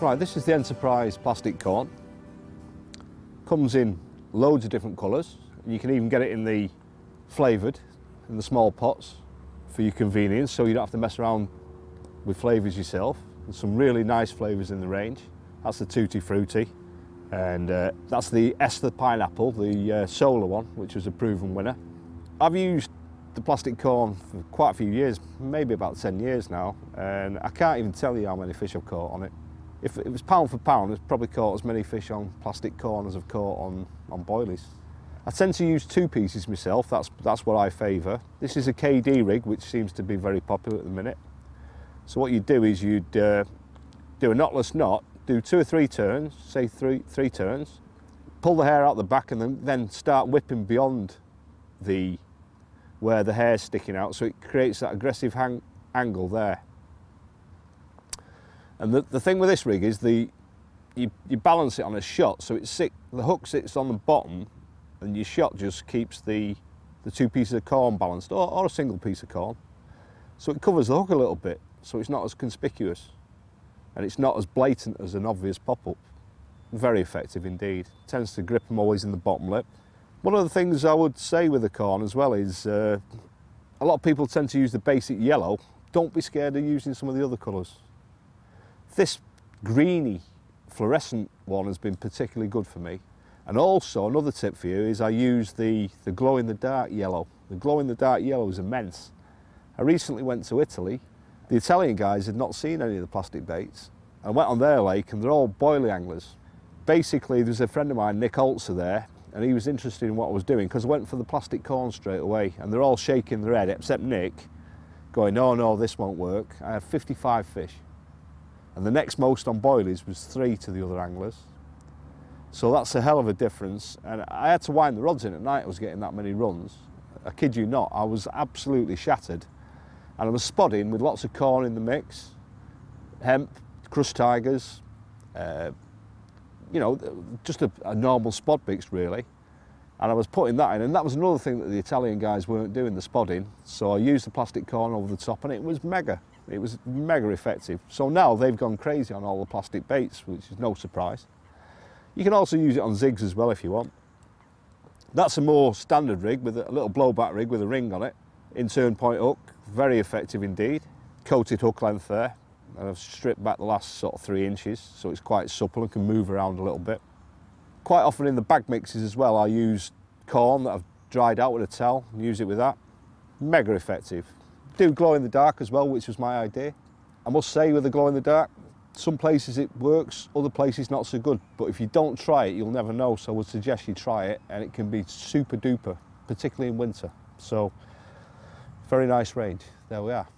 Right, this is the Enterprise plastic corn. Comes in loads of different colours. You can even get it in the flavoured, in the small pots for your convenience, so you don't have to mess around with flavours yourself. There's some really nice flavours in the range. That's the Tutti Frutti, and that's the Esther Pineapple, the solar one, which was a proven winner. I've used the plastic corn for quite a few years, maybe about 10 years now, and I can't even tell you how many fish I've caught on it. If it was pound for pound, I've probably caught as many fish on plastic corn as I've caught on boilies. I tend to use two pieces myself, that's what I favour. This is a KD rig, which seems to be very popular at the minute. So what you do is you'd do a knotless knot, do 2 or 3 turns, say three turns, pull the hair out the back and then start whipping beyond where the hair's sticking out, so it creates that aggressive angle there. And the thing with this rig is you balance it on a shot, so the hook sits on the bottom and your shot just keeps the 2 pieces of corn balanced, or a single piece of corn. So it covers the hook a little bit, so it's not as conspicuous and it's not as blatant as an obvious pop-up. Very effective indeed. Tends to grip them always in the bottom lip. One of the things I would say with the corn as well is a lot of people tend to use the basic yellow. Don't be scared of using some of the other colours. This greeny fluorescent one has been particularly good for me. And also another tip for you is I use the glow-in-the-dark yellow. The glow-in-the-dark yellow is immense. I recently went to Italy. The Italian guys had not seen any of the plastic baits. I went on their lake and they're all boilie anglers. Basically, there's a friend of mine, Nick Holzer, there, and he was interested in what I was doing because I went for the plastic corn straight away, and they're all shaking their head except Nick, going, no, this won't work. I had 55 fish. And the next most on boilies was 3 to the other anglers. So that's a hell of a difference. And I had to wind the rods in at night. I was getting that many runs. I kid you not, I was absolutely shattered. And I was spodding with lots of corn in the mix, hemp, crushed tigers, you know, just a normal spod mix really. And I was putting that in, and that was another thing that the Italian guys weren't doing, the spodding. So I used the plastic corn over the top and it was mega. It was mega effective. So now they've gone crazy on all the plastic baits, which is no surprise. You can also use it on zigs as well if you want. That's a more standard rig with a little blowback rig with a ring on it. In-turn point hook, very effective indeed. Coated hook length there. And I've stripped back the last sort of 3 inches, so it's quite supple and can move around a little bit. Quite often in the bag mixes as well, I use corn that I've dried out with a towel and use it with that. Mega effective. Do glow in the dark as well, which was my idea. I must say with the glow in the dark, some places it works, other places not so good. But if you don't try it, you'll never know. So I would suggest you try it, and it can be super duper, particularly in winter. So very nice range. There we are.